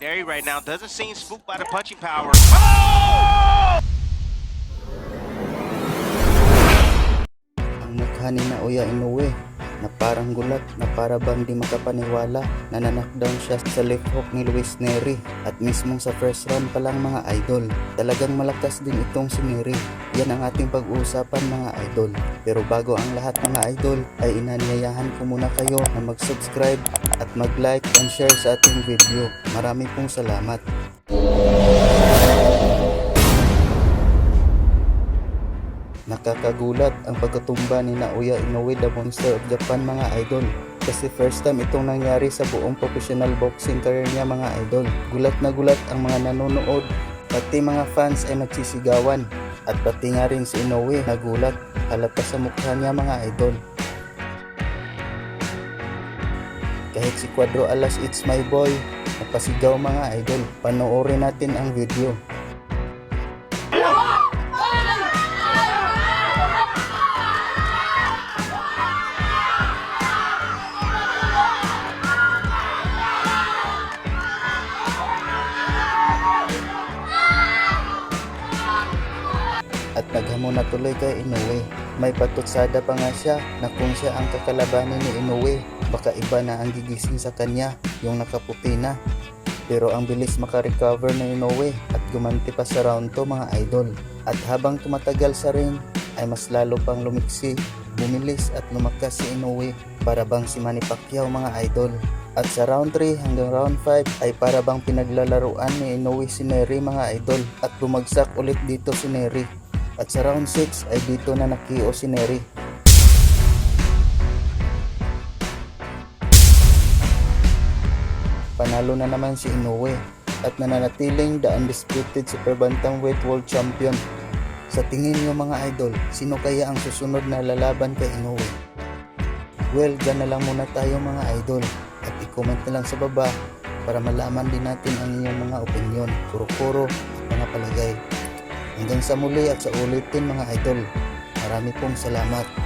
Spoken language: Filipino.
Neri right now doesn't seem spooked by the punching power. Ang mukha ni Naoya Inoue na parang gulat na para bang di makapaniwala na knockdown siya sa left hook ni Luis Neri at mismong sa first round pa lang mga idol. Talagang malakas din itong si Neri. Yan ang ating pag-uusapan mga idol. Pero bago ang lahat mga idol ay inanyayahan ko muna kayo na mag-subscribe at mag-like and share sa ating video. Marami pong salamat. Nakakagulat ang pagkatumba ni Naoya Inoue, the Monster of Japan mga idol. Kasi first time itong nangyari sa buong professional boxing career niya mga idol. Gulat na gulat ang mga nanonood, pati mga fans ay nagsisigawan. At pati nga rin si Inoue nagulat, halata sa mukha niya mga idol. Kahit si Cuadro Alas It's My Boy, napasigaw mga idol. Panoorin natin ang video. At naghamon na tuloy kay Inoue. May patutsada pa nga siya na kung siya ang kakalabanin ni Inoue, baka iba na ang gigising sa kanya, yung nakaputi na. Pero ang bilis makarecover na Inoue at gumanti pa sa round 2 mga idol. At habang tumatagal sa ring ay mas lalo pang lumiksi, bumilis at lumakas si Inoue para bang si Manny Pacquiao mga idol. At sa round 3 hanggang round 5 ay para bang pinaglalaruan ni Inoue si Neri mga idol at bumagsak ulit dito si Neri. At sa round 6 ay dito na nakio si Neri. Panalo na naman si Inoue at nananatiling the undisputed super bantamweight world champion. Sa tingin niyo mga idol, sino kaya ang susunod na lalaban kay Inoue? Well, dyan na lang muna tayo mga idol at i-comment na lang sa baba para malaman din natin ang inyong mga opinion, kuro-kuro at mga palagay. Hanggang sa muli at sa ulitin mga idol. Marami pong salamat.